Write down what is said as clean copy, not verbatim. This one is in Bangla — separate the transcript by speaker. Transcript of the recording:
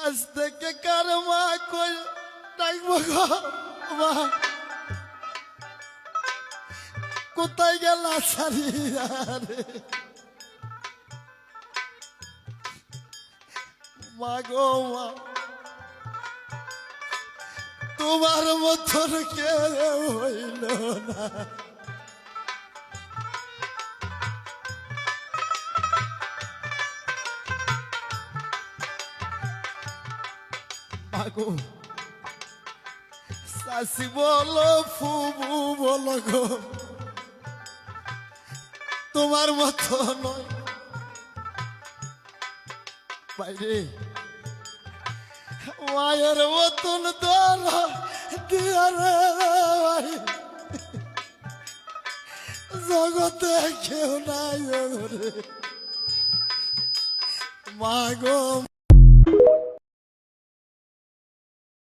Speaker 1: আজ থেকে কার মা কই ডাকবো গো মা, কোথায় গেল সারিয়া রে মা গো মা, তোমার মতন কে হইল না। মাগো শাশি বলো ফুবু বলো গো, তোমার মতো নয় বাইরে মায়ের মতন দর দিয়া রে ভাই, জগতে কেউ নাই রে মাগো।